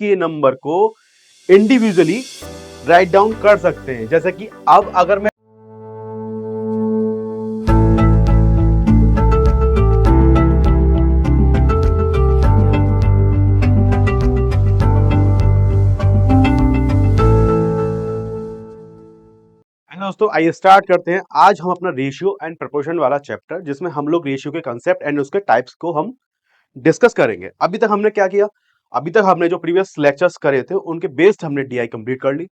के नंबर को individually write down कर सकते हैं। जैसे कि अब अगर मैं दोस्तों आइए स्टार्ट करते हैं। आज हम अपना रेशियो एंड प्रोपोर्शन वाला चैप्टर, जिसमें हम लोग रेशियो के कंसेप्ट एंड उसके टाइप्स को हम डिस्कस करेंगे। अभी तक हमने क्या किया, अभी तक हमने जो प्रीवियस लेक्चर्स करे थे उनके बेस्ड हमने डीआई कंप्लीट कर ली।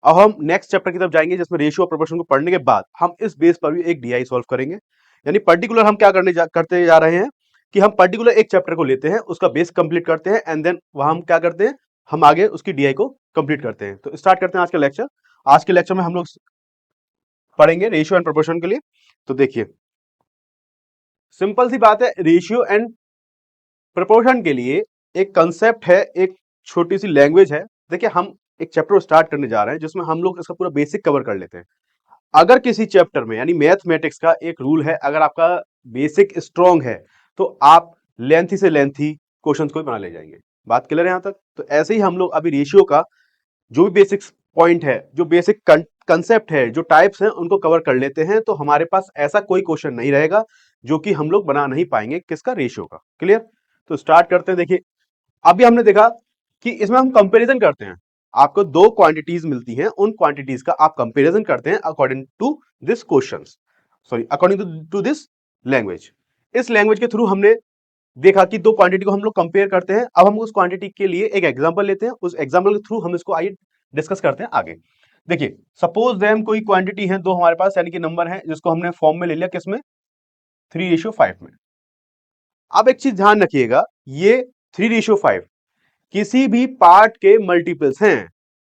अब हम नेक्स्ट चैप्टर की तरफ जाएंगे, जिसमें रेशियो और प्रोपोर्शन को पढ़ने के बाद हम इस बेस पर भी एक डीआई सॉल्व करेंगे। यानी पर्टिकुलर हम क्या करते जा रहे हैं कि हम पर्टिकुलर एक चैप्टर को लेते हैं, उसका बेस कंप्लीट करते हैं एंड देन वहां हम क्या करते हैं, हम आगे उसकी डीआई को कंप्लीट करते हैं। तो स्टार्ट करते हैं आज का लेक्चर। आज के लेक्चर में हम लोग पढ़ेंगे रेशियो एंड प्रोपोर्शन के लिए। तो देखिए सिंपल सी बात है, रेशियो एंड प्रोपोर्शन के लिए एक कंसेप्ट है, एक छोटी सी लैंग्वेज है। देखिए हम एक चैप्टर स्टार्ट करने जा रहे हैं जिसमें हम लोग इसका पूरा बेसिक कवर कर लेते हैं। अगर किसी चैप्टर में यानी मैथमेटिक्स का एक रूल है, अगर आपका बेसिक स्ट्रांग है तो आप लेंथी से लेंथी क्वेश्चंस को भी बना ले जाएंगे। बात क्लियर है यहां तक? तो ऐसे ही हम लोग अभी रेशियो का जो भी बेसिक पॉइंट है, जो बेसिक कंसेप्ट है, जो टाइप्स हैं, उनको कवर कर लेते हैं। तो हमारे पास ऐसा कोई क्वेश्चन नहीं रहेगा जो कि हम लोग बना नहीं पाएंगे किसका, रेशियो का। क्लियर? तो स्टार्ट करते हैं। देखिए अभी हमने देखा कि इसमें हम कंपैरिजन करते हैं। आपको दो क्वांटिटीज मिलती हैं, उन क्वांटिटीज का आप कंपैरिजन करते हैं according to this question, sorry according to this language. इस लैंग्वेज के थ्रू हमने देखा कि दो क्वांटिटी को हम लोग कंपेयर करते हैं। अब हम उस क्वांटिटी के लिए एक एग्जांपल लेते हैं, उस एग्जांपल के थ्रू हम इसको आइए डिस्कस करते हैं आगे। देखिए सपोज दैम कोई क्वांटिटी है दो हमारे पास, यानी कि नंबर है, जिसको हमने फॉर्म में ले लिया किसमें, 3:5 में। अब एक चीज ध्यान रखिएगा, ये 3:5 किसी भी पार्ट के मल्टीपल्स हैं।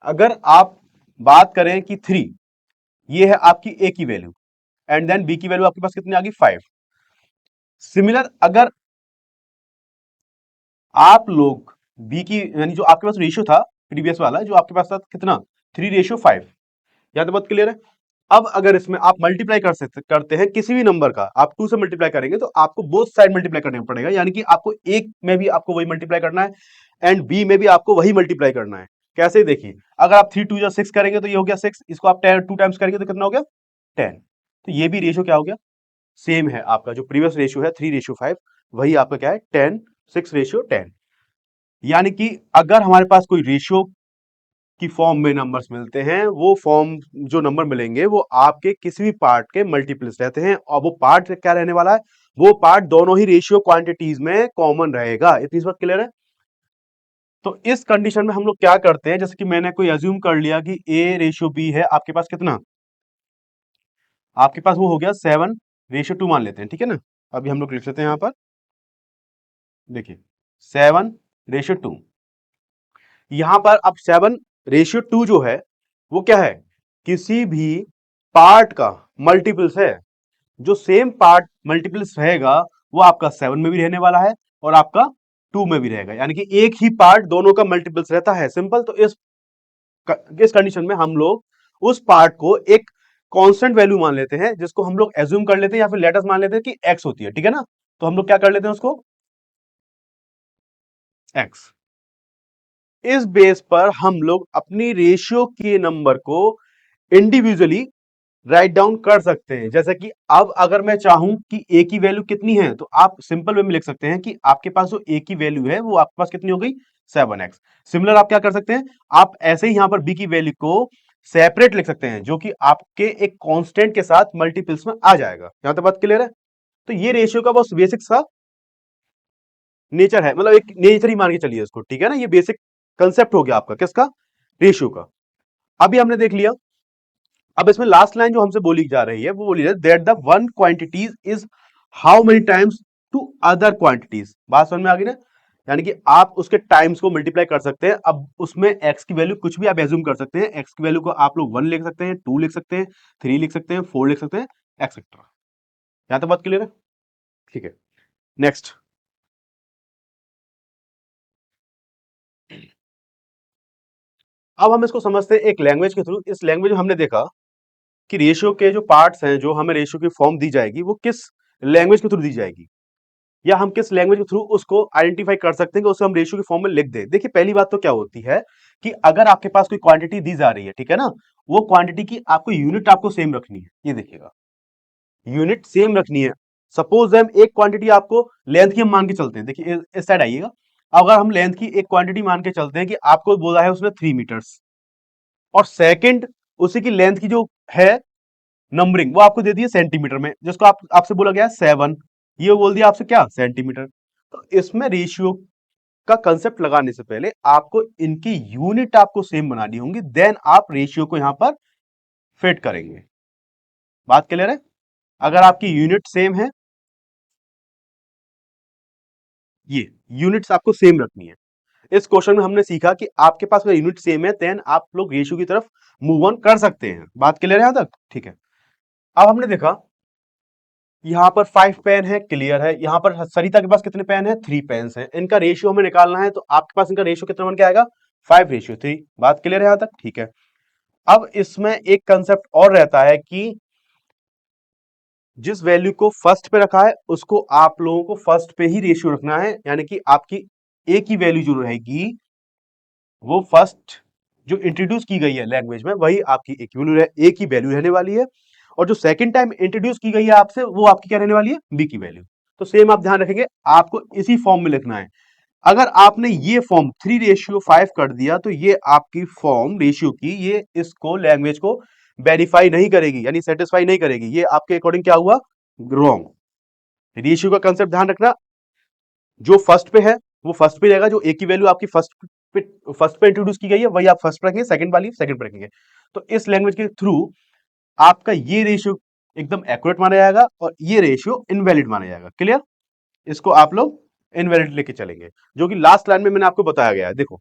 अगर आप बात करें कि 3 ये है आपकी ए की वैल्यू एंड देन बी की वैल्यू आपके पास कितनी आ गई, 5। सिमिलर अगर आप लोग बी की यानी जो आपके पास रेशियो था प्रीवियस वाला, जो आपके पास था कितना, 3:5। यहां तो बहुत क्लियर है। अब अगर इसमें आप मल्टीप्लाई करते हैं किसी भी नंबर का, आप 2 से मल्टीप्लाई करेंगे तो आपको बोथ साइड मल्टीप्लाई करना पड़ेगा। यानी कि आपको एक में भी आपको वही मल्टीप्लाई करना है एंड बी में भी आपको वही मल्टीप्लाई करना है। कैसे, देखिए अगर आप 3×2=6 करेंगे तो ये हो गया 6, इसको आप 2 टाइम्स करेंगे तो कितना हो गया, 10। तो ये भी रेशियो क्या हो गया, सेम है। आपका जो प्रीवियस रेशियो है 3:5, वही आपका क्या है, 10, 6:10। यानी कि अगर हमारे पास कोई रेशियो की फॉर्म में नंबर्स मिलते हैं, वो फॉर्म जो नंबर मिलेंगे वो आपके किसी भी पार्ट के मल्टीपल्स रहते हैं। और वो पार्ट क्या रहने वाला है, वो पार्ट दोनों ही रेशियो क्वांटिटीज में कॉमन रहेगा। इतनी बात क्लियर है? तो इस कंडीशन में हम लोग क्या करते हैं, जैसे कि मैंने कोई अज्यूम कर लिया कि A:B है, आपके पास कितना, आपके पास वो हो गया 7:2 मान लेते हैं, ठीक है ना। अभी हम लोग लिख लेते हैं यहां पर, देखिए 7:2। यहां पर अब 7:2 जो है वो क्या है, किसी भी पार्ट का मल्टीपल्स है। जो सेम पार्ट मल्टीपल्स रहेगा वो आपका 7 में भी रहने वाला है और आपका 2 में भी रहेगा। यानी कि एक ही पार्ट दोनों का मल्टीपल्स रहता है, सिंपल। तो इस कंडीशन में हम लोग उस पार्ट को एक कांस्टेंट वैल्यू मान लेते हैं, जिसको हम लोग एज्यूम कर लेते हैं या फिर लेटर्स मान लेते हैं कि x होती है, ठीक है ना। तो हम लोग क्या कर लेते हैं उसको, x। इस बेस पर हम लोग अपनी रेशियो के नंबर को इंडिविजुअली राइट डाउन कर सकते हैं। जैसे कि अब अगर मैं चाहूं कि a की वैल्यू कितनी है, तो आप सिंपल वे में लिख सकते हैं कि आपके पास जो a की वैल्यू है वो आपके पास कितनी हो गई, 7x। सिमिलर आप क्या कर सकते हैं, आप ऐसे ही यहां पर b की वैल्यू को सेपरेट लिख सकते हैं, जो कि आपके एक कांस्टेंट के साथ मल्टीपल्स में आ जाएगा। यहां तक बात क्लियर है? तो ये रेशियो का बहुत बेसिक सा नेचर है, मतलब एक नेचर ही मान के चलिए इसको, ठीक है ना। ये बेसिक कंसेप्ट हो गया आपका किसका, रेशियो का। अभी हमने देख लिया। अब इसमें लास्ट लाइन जो हमसे बोली जा रही है वो बोली है that the one quantities is how many times to other quantities. बात समझ में आ गई ना। यानी कि आप उसके टाइम्स को मल्टीप्लाई कर सकते हैं। अब उसमें x की वैल्यू कुछ भी आप एज्यूम कर सकते हैं। x की वैल्यू को आप लोग 1 लिख सकते हैं, 2 लिख सकते हैं, 3 लिख सकते हैं, 4 लिख सकते हैं, एक्सेट्रा। यहां तक बात क्लियर है? ठीक है, नेक्स्ट। अब हम इसको समझते हैं एक लैंग्वेज के थ्रू। इस लैंग्वेज में हमने देखा कि रेशियो के जो पार्ट्स हैं, जो हमें रेशियो की फॉर्म दी जाएगी, वो किस लैंग्वेज के थ्रू दी जाएगी। या हम किस लैंग्वेज के थ्रू उसको आइडेंटिफाई कर सकते हैं कि उसे हम रेशियो के फॉर्म में लिख दें। देखिए पहली बात तो क्या होती है कि अगर आपके पास कोई क्वांटिटी दी जा रही है, ठीक है ना, वो क्वांटिटी की आपको यूनिट आपको सेम रखनी है। ये देखिएगा, यूनिट सेम रखनी है। सपोज हम एक क्वांटिटी आपको लेंथ की हम मान के चलते हैं, देखिए इस साइड आइएगा। अगर हम लेंथ की एक क्वांटिटी मान के चलते हैं कि आपको बोला है उसने 3 मीटर्स, और सेकंड उसी की लेंथ की जो है नंबरिंग वो आपको दे दी है सेंटीमीटर में, जिसको आपसे बोला गया है 7, ये बोल दिया आपसे क्या, सेंटीमीटर। तो इसमें रेशियो का कंसेप्ट लगाने से पहले आपको इनकी यूनिट आपको सेम बनानी होंगी, देन आप रेशियो को यहां पर फिट करेंगे। बात क्लियर है? अगर आपकी यूनिट सेम है, ये यूनिट्स आपको सेम रखनी है। इस क्वेश्चन में हमने सीखा कि आपके पास अगर यूनिट सेम है देन आप लोग रेशियो की तरफ मूव ऑन कर सकते हैं। बात क्लियर है यहां तक? ठीक है। अब हमने देखा यहां पर 5 पेन है, क्लियर है। यहां पर सरिता के पास कितने पेन है, 3 पेन्स हैं। इनका रेशियो हमें निकालना है, तो आपके पास इनका रेशियो कितना बन के आएगा, 5:3। बात क्लियर है यहां तक? ठीक है। अब इसमें एक कंसेप्ट और रहता है कि जिस वैल्यू को फर्स्ट पे रखा है उसको आप लोगों को फर्स्ट पे ही रेशियो रखना है, यानी कि आपकी ए की वैल्यू जो रहेगी वो फर्स्ट जो इंट्रोड्यूस की गई है लैंग्वेज में वही आपकी ए की वैल्यू रहने वाली है, और जो सेकंड टाइम इंट्रोड्यूस की गई है आपसे वो आपकी क्या रहने वाली है, बी की वैल्यू। तो सेम आप ध्यान रखेंगे, आपको इसी फॉर्म में लिखना है। अगर आपने ये फॉर्म 3:5 कर दिया तो ये आपकी फॉर्म रेशियो की ये इसको लैंग्वेज को वेरीफाई नहीं करेगी, यानी सेटिस्फाई नहीं करेगी। ये आपके अकॉर्डिंग क्या हुआ, रॉन्ग। रेशियो का कंसेप्ट ध्यान रखना, जो फर्स्ट पे है वो फर्स्ट पे रहेगा, जो ए की वैल्यू आपकी फर्स्ट पे इंट्रोड्यूस की गई है वही आप फर्स्ट पे रखेंगे, सेकंड वाली सेकंड पे रखेंगे। तो इस लैंग्वेज के थ्रू आपका ये रेशियो एकदम एक्यूरेट माना जाएगा और ये रेशियो इनवैलिड माना जाएगा। क्लियर? इसको आप लोग इनवैलिड लेके चलेंगे, जो कि लास्ट लाइन में मैंने आपको बताया गया है। देखो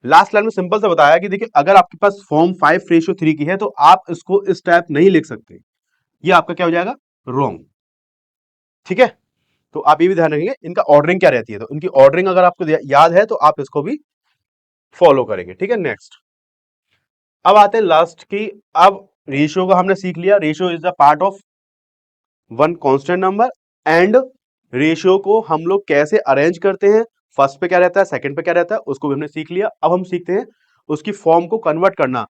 लास्ट लाइन में सिंपल सा बताया कि देखिए अगर आपके पास फॉर्म 5:3 की है तो आप इसको इस टाइप नहीं लिख सकते, ये आपका क्या हो जाएगा, रॉन्ग। ठीक है? तो आप ये भी ध्यान रखेंगे इनका ऑर्डरिंग क्या रहती है, तो इनकी ऑर्डरिंग अगर आपको याद है तो आप इसको भी फॉलो करेंगे। ठीक है, नेक्स्ट अब आते हैं लास्ट की। अब रेशियो का हमने सीख लिया, ratio is the part of one constant number, and ratio को हम लोग कैसे अरेंज करते हैं, फर्स्ट पे क्या रहता है सेकंड पे क्या रहता है, उसको भी हमने सीख लिया। अब हम सीखते हैं उसकी फॉर्म को कन्वर्ट करना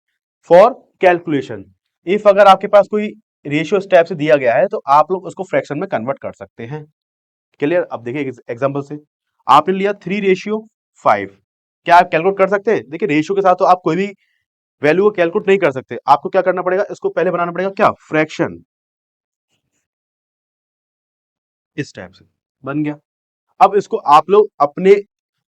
फॉर कैलकुलेशन। इफ अगर आपके पास कोई रेशियो इस टाइप से दिया गया है तो आप लोग उसको फ्रैक्शन में कन्वर्ट कर सकते हैं। क्लियर? अब देखिए एग्जांपल से आपने लिया 3:5, क्या आप कैलकुलेट कर सकते हैं? देखिए रेशियो के साथ तो आप कोई भी वैल्यू को कैलकुलेट नहीं कर सकते, आपको क्या करना पड़ेगा, इसको पहले बनाना पड़ेगा क्या, फ्रैक्शन। इस टाइप से बन गया। अब इसको आप लोग अपने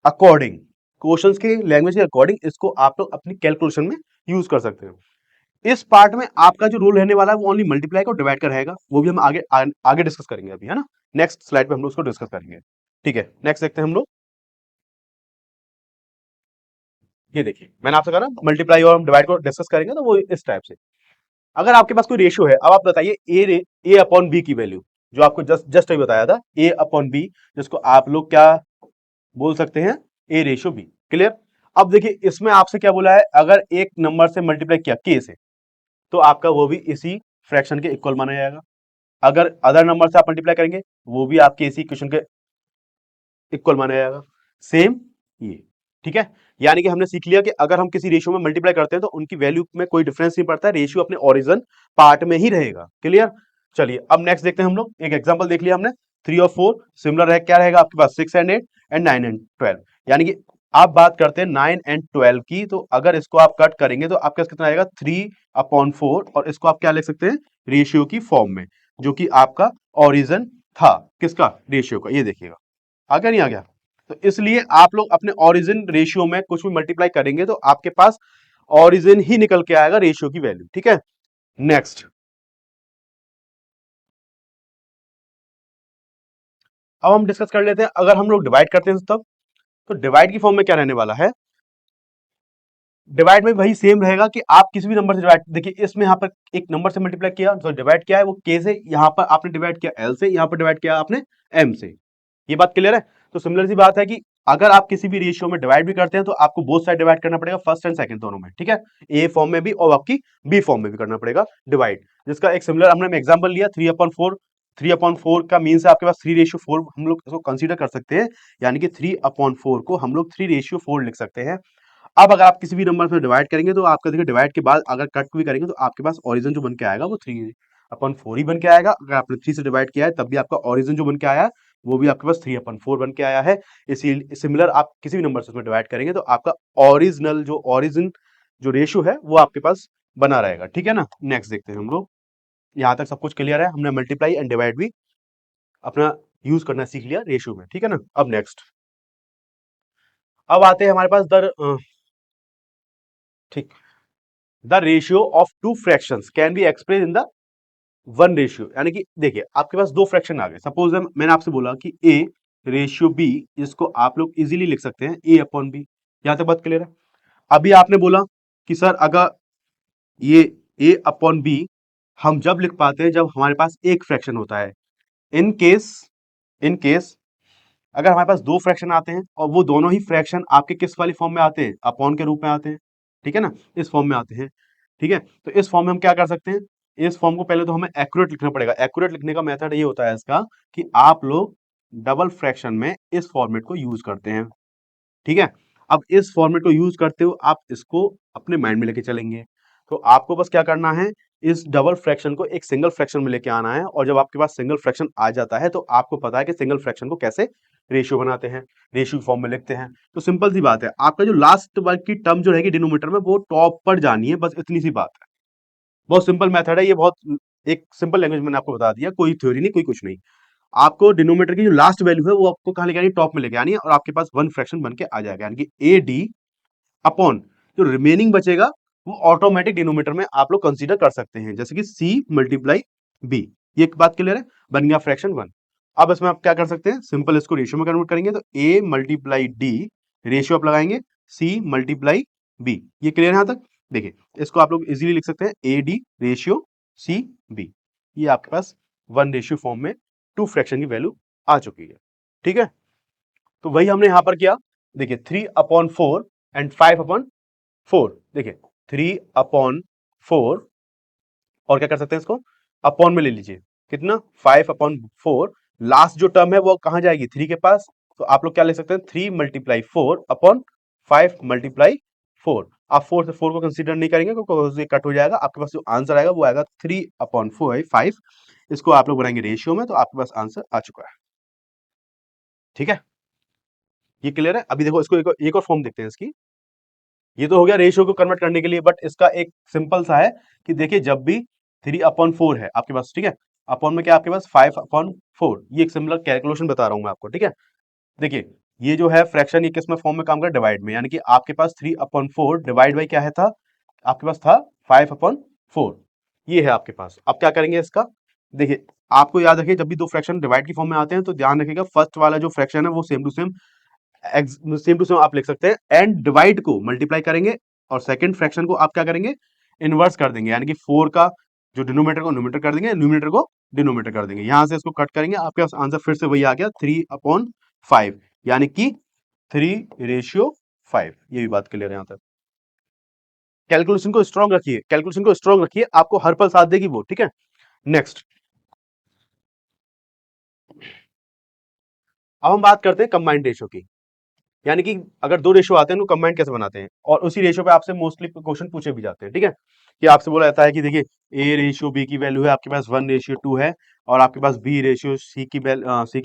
अकॉर्डिंग क्वेश्चंस के लैंग्वेज के अकॉर्डिंग इसको आप लोग अपनी कैलकुलेशन में यूज कर सकते हो। इस पार्ट में आपका जो रूल रहने वाला है वो ओनली मल्टीप्लाई को डिवाइड का रहेगा, वो भी हम आगे डिस्कस करेंगे अभी, है ना। नेक्स्ट स्लाइड पे हम लोग उसको डिस्कस करेंगे। ठीक है, नेक्स्ट देखते हैं हम लोग। ये देखिए मैंने आपसे कहा ना मल्टीप्लाई और हम डिवाइड को डिस्कस करेंगे, तो वो इस टाइप से। अगर आपके पास कोई रेशियो है, अब आप बताइए ए अपॉन बी की वैल्यू, जो आपको जस्ट जस्ट अभी बताया था, ए अपॉन बी, जिसको आप लोग क्या बोल सकते हैं, A:B। क्लियर? अब देखिए इसमें आपसे क्या बोला है, अगर एक नंबर से मल्टीप्लाई किया के से तो आपका वो भी इसी फ्रैक्शन के इक्वल माना जाएगा। अगर अदर नंबर से आप मल्टीप्लाई करेंगे वो भी आपके इसी क्वेश्चन के इक्वल माना जाएगा। सेम ये। ठीक है, यानी कि हमने सीख लिया कि अगर हम किसी रेशियो में मल्टीप्लाई करते हैं तो उनकी वैल्यू में कोई डिफरेंस नहीं पड़ता है, रेशियो अपने ओरिजिन पार्ट में ही रहेगा। क्लियर? चलिए अब नेक्स्ट देखते हैं हम लोग। एक एग्जांपल देख लिया हमने, 3 और 4 सिमिलर है, क्या रहेगा आपके पास, 6 and 8 एंड 9 and 12। यानी कि आप बात करते हैं 9 and 12 की, तो अगर इसको आप कट करेंगे तो आपके पास कितना आएगा, 3/4, और इसको आप क्या लिख सकते हैं, रेशियो की फॉर्म में, जो कि आपका ओरिजिन था किसका, रेशियो का। ये देखिएगा आ गया नहीं आ गया? तो इसलिए आप लोग अपने ओरिजिन रेशियो में कुछ भी मल्टीप्लाई करेंगे तो आपके पास ओरिजिन ही निकल के आएगा रेशियो की वैल्यू। ठीक है, नेक्स्ट अब हम डिस्कस कर लेते हैं, अगर हम लोग डिवाइड करते हैं तब, तो डिवाइड की फॉर्म में क्या रहने वाला है, डिवाइड में वही सेम रहेगा कि आप किसी भी नंबर से डिवाइड, देखिए इसमें यहाँ पर एक नंबर से मल्टीप्लाई किया तो डिवाइड किया है वो के से, यहाँ पर आपने डिवाइड किया एल से, यहाँ पर डिवाइड किया आपने एम से। ये बात क्लियर है? तो सिमिलर सी बात है कि अगर आप किसी भी रेशियो में डिवाइड भी करते हैं तो आपको बोथ साइड डिवाइड करना पड़ेगा, फर्स्ट एंड सेकंड दोनों में। ठीक है, ए फॉर्म में भी और आपकी बी फॉर्म में भी करना पड़ेगा डिवाइड, जिसका एक सिमिलर हमने एग्जांपल लिया 3/4 3/4 का मीन्स है आपके पास 3:4 हम लोग इसको कंसीडर कर सकते हैं, यानी कि 3/4 को हम लोग 3:4 लिख सकते हैं। अब अगर आप किसी भी नंबर से डिवाइड करेंगे तो आपका देखिए डिवाइड के बाद अगर कट भी करेंगे तो आपके पास ओरिजिन जो बन के आएगा वो 3/4 ही बन के आएगा। अगर आपने 3 से डिवाइड किया है तब भी आपका ओरिजिन जो बन के आया है वो भी आपके पास 3/4 बन के आया है। इसी सिमिलर आप किसी भी नंबर से उसमें डिवाइड करेंगे तो आपका ओरिजिन जो रेशियो है वो आपके पास बना रहेगा। ठीक है ना। नेक्स्ट देखते हैं हम लोग। यहाँ तक सब कुछ क्लियर है, हमने मल्टीप्लाई एंड डिवाइड भी अपना यूज करना सीख लिया रेशियो में। ठीक है ना। अब नेक्स्ट, अब आते हैं हमारे पास ठीक, the ratio of two fractions can be express in the one ratio. यानी कि देखिए आपके पास दो फ्रैक्शन आ गए। सपोज मैंने आपसे बोला कि ए रेशियो बी, इसको आप लोग इजीली लिख सकते हैं A/B। यहां तक बात क्लियर है। अभी आपने बोला कि सर अगर ये A/B हम जब लिख पाते हैं जब हमारे पास एक फ्रैक्शन होता है। इन केस इन केस अगर हमारे पास दो फ्रैक्शन आते हैं और वो दोनों ही फ्रैक्शन आपके किस वाली फॉर्म में आते हैं, अपॉन के रूप में आते हैं। ठीक है ना, इस फॉर्म में आते हैं। ठीक है, तो इस फॉर्म में हम क्या कर सकते हैं, इस फॉर्म को पहले तो हमें एक्यूरेट लिखना पड़ेगा। एक्यूरेट लिखने का मेथड ये होता है इसका कि आप लोग डबल फ्रैक्शन में इस फॉर्मेट को यूज करते हैं। ठीक है, अब इस फॉर्मेट को यूज करते हो आप इसको अपने माइंड में लेके चलेंगे। तो आपको बस क्या करना है, इस डबल फ्रैक्शन को एक सिंगल फ्रैक्शन में लेके आना है। और जब आपके पास सिंगल फ्रैक्शन आ जाता है तो आपको पता है कि सिंगल फ्रैक्शन को कैसे रेशियो बनाते हैं, रेशियो फॉर्म में लिखते हैं। तो सिंपल सी बात है, आपका जो लास्ट वर्ग की टर्म जो रहेगी डिनोमिनेटर में वो टॉप पर जानी है, बस इतनी सी बात है। बहुत सिंपल मेथड है ये, बहुत एक सिंपल लैंग्वेज मैंने आपको बता दिया, कोई थ्योरी नहीं, कोई कुछ नहीं। आपको डिनोमिनेटर की जो लास्ट वैल्यू है वो आपको कहां लेके आनी है, टॉप में लेके आनी है, और आपके पास वन फ्रैक्शन बन के आ जाएगा, यानी कि ए डी अपॉन जो रिमेनिंग बचेगा वो ऑटोमेटिक डिनोमिनेटर में आप लोग कंसीडर कर सकते हैं, जैसे कि सी मल्टीप्लाई बी। ये एक बात क्लियर है, बन गया फ्रैक्शन वन। अब इसमें आप क्या कर सकते हैं, सिंपल इसको रेशियो में कन्वर्ट करेंगे तो ए मल्टीप्लाई डी, रेशियो आप लगाएंगे सी मल्टीप्लाई बी। ये क्लियर है यहां तक। देखिए इसको आप लोग इजीली लिख सकते हैं A D ratio C B. ये आपके पास वन रेशियो फॉर्म में टू फ्रैक्शन की वैल्यू आ चुकी है। ठीक है, तो वही हमने यहां पर किया। देखिए 3/4 एंड 5/4। देखिए 3/4 और क्या कर सकते हैं, इसको अपॉन में ले लीजिए। कितना, 5/4। लास्ट जो टर्म है वो कहां जाएगी, 3 के पास। तो आप लोग क्या ले सकते हैं, 3 × 4 अपॉन 5 × 4। आप 4 से 4 को कंसीडर नहीं करेंगे क्योंकि ये कट हो जाएगा। आपके पास जो आंसर आएगा वो आएगा 3/5। इसको आप लोग बनाएंगे रेशियो में तो आपके पास आंसर आ चुका है। ठीक है, ये क्लियर है। अभी देखो इसको एक और फॉर्म देखते हैं इसकी। ये तो हो गया रेशियो को कन्वर्ट करने के लिए, बट इसका एक सिंपल सा है कि देखिए जब भी 3/4 है आपके पास, ठीक है, अपॉन में क्या आपके पास 5/4। ये एक सिमिलर कैलकुलेशन बता रहा हूं मैं आपको। ठीक है, देखिए ये जो है फ्रैक्शन ये किस में फॉर्म में काम कर, डिवाइड में, यानी कि आपके पास 3/4 डिवाइड बाई क्या है था, आपके पास था 5/4। ये है आपके पास। अब क्या करेंगे इसका, देखिए आपको याद रखिए जब भी दो फ्रैक्शन डिवाइड की फॉर्म में आते हैं तो ध्यान रखिएगा फर्स्ट वाला जो फ्रैक्शन है वो सेम टू सेम आप लिख सकते हैं एंड डिवाइड को मल्टीप्लाई करेंगे और सेकंड फ्रैक्शन को आप क्या करेंगे, इनवर्स कर देंगे, यानी कि 4 का जो डिनोमिनेटर को न्यूमरेटर कर देंगे, न्यूमरेटर को डिनोमिनेटर कर देंगे। यहां से इसको कट करेंगे, आपके पास आंसर फिर से वही आ गया 3/5, यानी कि 3:5। ये भी बात क्लियर है यहां तक। कैलकुलेशन को स्ट्रॉन्ग रखिए, कैलकुलेशन को स्ट्रॉन्ग रखिए, आपको हर पल साथ देगी वो। ठीक है, नेक्स्ट अब हम बात करते हैं कंबाइंड रेशियो की। यानी कि अगर दो रेशियो आते हैं उनको कंबाइंड कैसे बनाते हैं, और उसी रेशियो पे आपसे मोस्टली क्वेश्चन पूछे भी जाते हैं। ठीक है, कि आपसे बोला जाता है कि देखिए ए रेशियो बी की वैल्यू है आपके पास 1:2 है, और आपके पास बी रेशियो सी की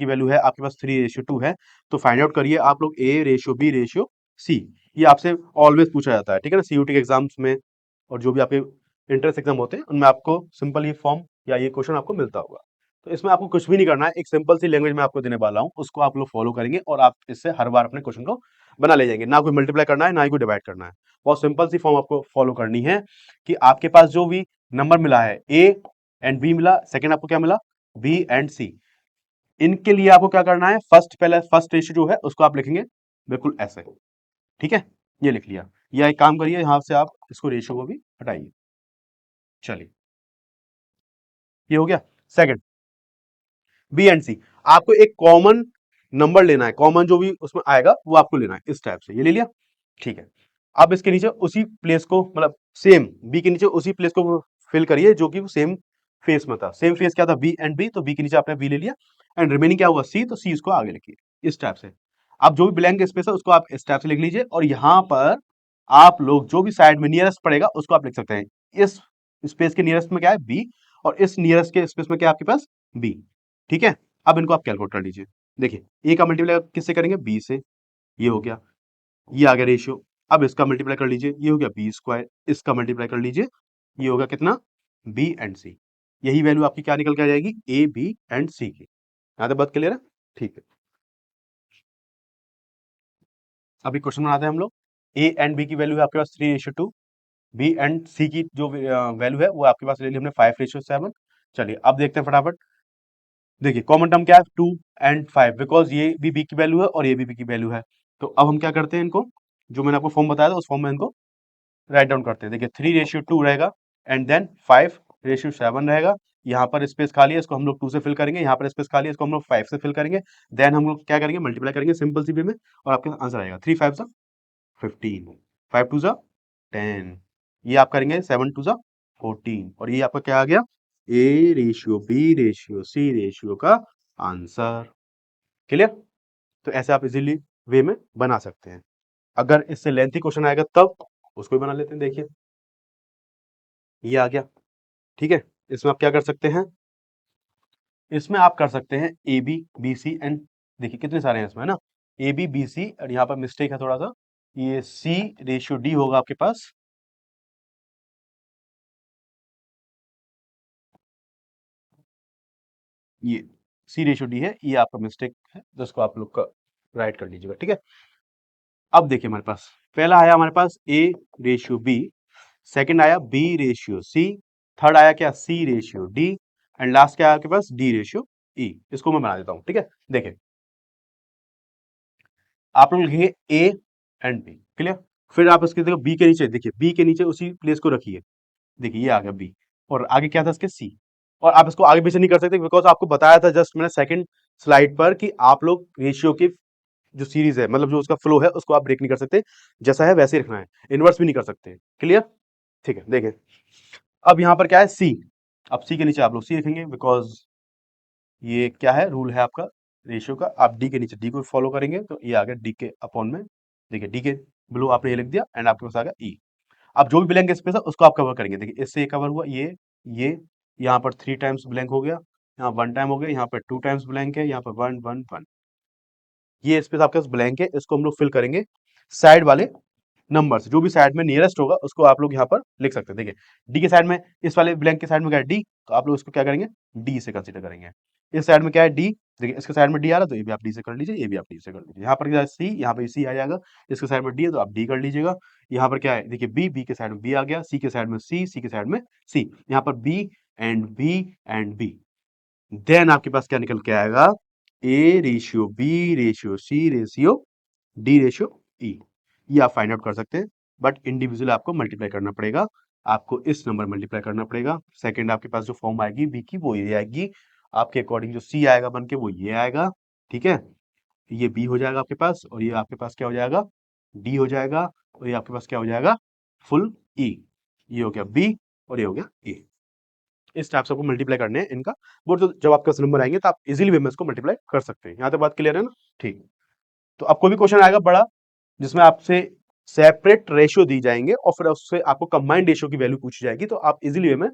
वैल्यू है आपके पास 3:2 है। तो फाइंड आउट करिए आप लोग A ratio B ratio C. ये आपसे ऑलवेज पूछा जाता है। ठीक है ना, सीयूटी के एग्जाम्स में और जो भी आपके इंट्रेंस एग्जाम होते हैं उनमें आपको सिंपल ये फॉर्म या ये क्वेश्चन आपको मिलता होगा। तो इसमें आपको कुछ भी नहीं करना है, एक सिंपल सी लैंग्वेज में आपको देने वाला हूं, उसको आप लोग फॉलो करेंगे और आप इससे हर बार अपने क्वेश्चन को बना ले जाएंगे। ना कोई मल्टीप्लाई करना है, ना ही कोई डिवाइड करना है। बहुत सिंपल सी फॉर्म आपको फॉलो करनी है कि आपके पास जो भी नंबर मिला है ए एंड बी मिला, सेकंड आपको क्या मिला बी एंड सी, इनके लिए आपको क्या करना है, पहले फर्स्ट रेशियो जो है उसको आप लिखेंगे बिल्कुल ऐसे। ठीक है, ये लिख लिया, या एक काम करिए यहां से आप इसको रेशियो को भी हटाइए। चलिए ये हो गया। सेकंड बी एंड सी, आपको एक कॉमन नंबर लेना है, कॉमन जो भी उसमें आएगा वो आपको लेना है, इस टाइप से ये ले लिया। ठीक है, अब इसके नीचे उसी प्लेस को मतलब सेम बी के नीचे उसी प्लेस को फिल करिए जो कि सेम फेस में था, सेम फेस क्या था बी एंड बी, तो बी के नीचे आपने बी ले लिया एंड रिमेनिंग क्या होगा सी, तो सी इसको आगे लिखिए इस टाइप से। आप जो भी ब्लैंक स्पेस है उसको आप इस टाइप से लिख लीजिए और यहाँ पर आप लोग जो भी साइड में नियरेस्ट पड़ेगा उसको आप लिख सकते हैं। इस स्पेस के नियरेस्ट में क्या है बी और इस नियरेस्ट के स्पेस में क्या है आपके पास बी। ठीक है, अब इनको आप कैलकुलेट कर लीजिए। देखिए ए का मल्टीप्लाई किससे करेंगे बी से, ये हो गया, ये आ गया रेशियो। अब इसका मल्टीप्लाई कर लीजिए, ये हो गया बी स्क्वायर, इसका मल्टीप्लाई कर लीजिए, ये होगा कितना बी एंड सी। यही वैल्यू आपकी क्या निकल के आ जाएगी ए बी एंड सी की। यहाँ तक बात क्लियर है? ठीक है, अभी क्वेश्चन बनाते हैं हम लोग। ए एंड बी की वैल्यू है आपके पास 3:2, बी एंड सी की जो वैल्यू है वो आपके पास ले ली हमने 5:7। चलिए अब देखते हैं फटाफट। देखिए कॉमन टर्म क्या है 2 और 5, बिकॉज ये भी बी की वैल्यू है और ये भी बी की वैल्यू है। तो अब हम क्या करते हैं, इनको जो मैंने आपको फॉर्म बताया था उस फॉर्म में इनको राइट डाउन करते हैं। देखिए 3:2 रहेगा एंड देन 5:7 रहेगा। यहाँ पर स्पेस खाली है, इसको हम लोग 2 से फिल करेंगे, यहाँ पर स्पेस खाली है, इसको हम लोग 5 से फिल करेंगे। देन हम लोग क्या करेंगे मल्टीप्लाई करेंगे सिंपल सी वे में और आपके आंसर आएगा 3 5 सा 15, 5 2 सा 10, ये आप करेंगे 7 2 सा 14 और ये आपका क्या आ गया A ratio B ratio C ratio का आंसर। क्लियर? तो ऐसे आप इजीली वे में बना सकते हैं। अगर इससे लेंथी क्वेश्चन आएगा तब उसको भी बना लेते हैं। देखिए ये आ गया, ठीक है। इसमें आप क्या कर सकते हैं, इसमें आप कर सकते हैं A B B C and देखिए कितने सारे हैं इसमें, है ना, ए बी बी सी और यहाँ पर मिस्टेक है थोड़ा सा, ये सी रेशियो डी होगा आपके पास। ये सी रेशियो डी है, ये आपका मिस्टेक है, जिसको आप लोग का राइट कर लीजिएगा। ठीक है, अब देखिए हमारे पास पहला आया हमारे पास ए रेशियो बी, सेकंड आया बी रेशियो सी, थर्ड आया क्या सी रेशियो डी एंड लास्ट क्या आया आपके पास डी रेशियो ई। इसको मैं बना देता हूं। ठीक है, देखिए आप लोग लिखेंगे ए एंड बी। क्लियर? फिर आप इसके देखो बी के नीचे, देखिए बी के नीचे उसी प्लेस को रखिए। देखिए ये आ गया बी और आगे क्या था इसके सी। और आप इसको आगे पीछे नहीं कर सकते बिकॉज आपको बताया था जस्ट मैंने सेकंड स्लाइड पर कि आप लोग रेशियो की जो सीरीज है मतलब जो उसका फ्लो है उसको आप ब्रेक नहीं कर सकते, जैसा है वैसे ही रखना है, इन्वर्स भी नहीं कर सकते। क्लियर? ठीक है, देखें अब यहां पर क्या है सी, अब सी के नीचे आप लोग सी लिखेंगे बिकॉज ये क्या है रूल है आपका रेशियो का। आप डी के नीचे डी को फॉलो करेंगे तो ये आ गया डी के अपॉन में, देखिए डी के ब्लू आपने ये लिख दिया एंड आपके पास आ गया ई। अब जो भी ब्लैंक स्पेस है उसको आप कवर करेंगे। देखिए इससे ये कवर हुआ, ये यहाँ पर 3 टाइम्स ब्लैंक हो गया, यहाँ 1 टाइम हो गया, यहाँ पर 2 टाइम्स ब्लैंक है, यहाँ पर 1 1 1, ये स्पेस आपके पास ब्लैंक है, इसको हम लोग फिल करेंगे साइड वाले नंबर से, जो भी साइड में नियरेस्ट होगा उसको आप लोग यहाँ पर लिख सकते हैं। देखिए डी के साइड में, इस वाले ब्लैंक के साइड में क्या है डी, तो आप लोग इसको क्या करेंगे डी से कंसीडर करेंगे। इस साइड में क्या है डी, देखिए इसके साइड में डी आ रहा है तो ये भी आप डी से कर लीजिए, ये भी आप डी से कर लीजिए। यहाँ पर क्या है सी, यहाँ पे सी आ जाएगा, इसके साइड में डी है तो आप डी कर लीजिएगा। यहाँ पर क्या है देखिए बी, बी के साइड में बी आ गया, सी के साइड में सी, सी के साइड में सी, यहाँ पर B and B and B. Then आपके पास क्या निकल के आएगा A ratio B ratio C ratio D ratio E. ये आप फाइंड आउट कर सकते हैं बट इंडिविजुअल आपको मल्टीप्लाई करना पड़ेगा, आपको इस नंबर मल्टीप्लाई करना पड़ेगा। सेकंड आपके पास जो फॉर्म आएगी बी की वो ये आएगी, आपके अकॉर्डिंग जो सी आएगा बन के वो ये आएगा। ठीक है, ये बी हो जाएगा आपके पास और ये आपके पास क्या हो जाएगा डी हो जाएगा और ये आपके पास क्या हो जाएगा फुल ई। ये हो गया बी और ये हो गया ए। इस टाइप से आपको मल्टीप्लाई करने हैं इनका, वो तो जब आपके पास नंबर आएंगे तो आप इजीली वे में इसको मल्टीप्लाई कर सकते हैं। यहाँ तक बात क्लियर है ना? ठीक, तो अब कोई भी क्वेश्चन आएगा बड़ा जिसमें आपसे सेपरेट रेशियो दी जाएंगे और फिर उससे आपको कंबाइंड रेशियो की वैल्यू पूछी जाएगी तो आप इजीली वे में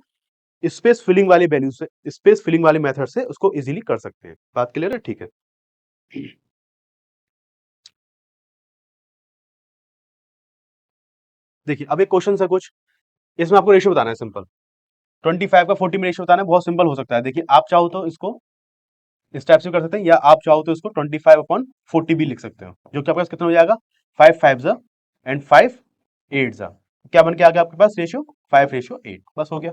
स्पेस फिलिंग वाली वैल्यू से, स्पेस फिलिंग वाले मेथड से उसको इजीली कर सकते हैं। बात क्लियर है? ठीक है, देखिए अब एक क्वेश्चन है कुछ, इसमें आपको रेशियो बताना है सिंपल, 25 का 40 में रेशियो बताना है, बहुत सिंपल हो सकता है। देखिए आप चाहो तो इसको इस टाइप से कर सकते हैं या आप चाहो तो इसको 25/40 भी लिख सकते हो, जो कि आपके पास कितना हो जाएगा 5 5 जा एंड 5 8 जा, क्या बन के आ गया आपके पास रेशियो 5:8। बस हो गया,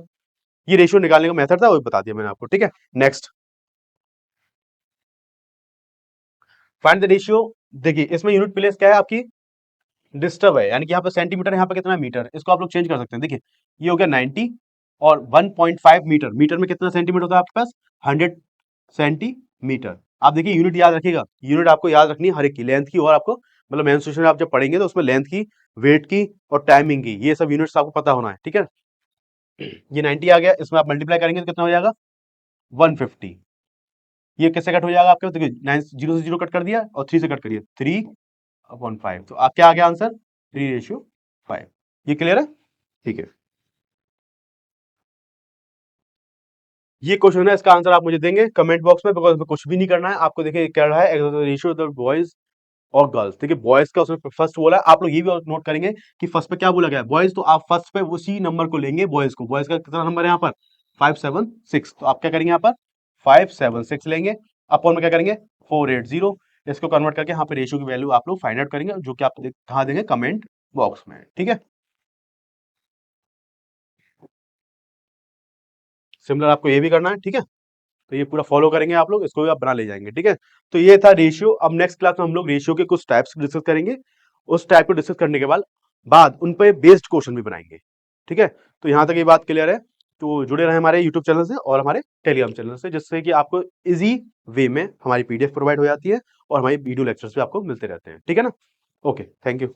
ये रेशियो निकालने का मेथड था वो बता दिया मैंने आपको। ठीक है, नेक्स्ट फाइंड द रेशियो। देखिए इसमें यूनिट प्लेस क्या है आपकी डिस्टर्ब है, यानी कि यहाँ पे सेंटीमीटर, यहाँ पे कितना मीटर, इसको आप लोग चेंज कर सकते हैं। देखिए ये हो गया 90 और 1.5 मीटर, मीटर में कितना सेंटीमीटर होता है आपके पास 100 सेंटीमीटर। आप देखिए यूनिट याद रखिएगा, यूनिट आपको याद रखनी है हर एक की, लेंथ की, और आपको मतलब मेंस्ट्रुएशन आप जब पढ़ेंगे तो उसमें लेंथ की, वेट की और टाइमिंग की, ये सब यूनिट्स आपको पता होना है। ठीक है, ये 90 आ गया, इसमें आप मल्टीप्लाई करेंगे तो कितना हो जाएगा 150। ये कैसे कट हो जाएगा आपके, देखिए 9 0 से 0 कट कर दिया और 3 से कट करिए 3/5। तो आप क्या आ गया आंसर 3:5। ये क्लियर है? ठीक है, ये क्वेश्चन है, इसका आंसर आप मुझे देंगे कमेंट बॉक्स में, बिकॉज कुछ भी नहीं करना है आपको। देखिए क्या रहा है, रेशियो द बॉयज और गर्ल्स। देखिए बॉयज का उसमें फर्स्ट बोला है, आप लोग ये भी नोट करेंगे कि फर्स्ट पे क्या बोला गया है बॉयज, तो आप फर्स्ट पे उसी नंबर को लेंगे बॉयज को। बॉयज का कितना नंबर है यहाँ पर 576, तो आप क्या करेंगे यहाँ पर 576 लेंगे, अपॉन में क्या करेंगे 480। इसको कन्वर्ट करके यहाँ पे रेशियो की वैल्यू आप लोग फाइंड आउट करेंगे, जो कि आप कहाँ देंगे कमेंट बॉक्स में, ठीक है। सिमिलर आपको ये भी करना है, ठीक है। तो ये पूरा फॉलो करेंगे आप लोग, इसको भी आप बना ले जाएंगे, ठीक है। तो ये था रेशियो। अब नेक्स्ट क्लास में हम लोग रेशियो के कुछ टाइप्स डिस्कस करेंगे। उस टाइप को डिस्कस करने के बाद उन पे बेस्ड क्वेश्चन भी बनाएंगे, ठीक है। तो यहां तक ये बात क्लियर है। तो जुड़े रहे हमारे यूट्यूब चैनल से और हमारे टेलीग्राम चैनल से, जिससे कि आपको इजी वे में हमारी पीडीएफ प्रोवाइड हो जाती है और हमारी वीडियो लेक्चर्स भी आपको मिलते रहते हैं, ठीक है ना। Okay, thank you.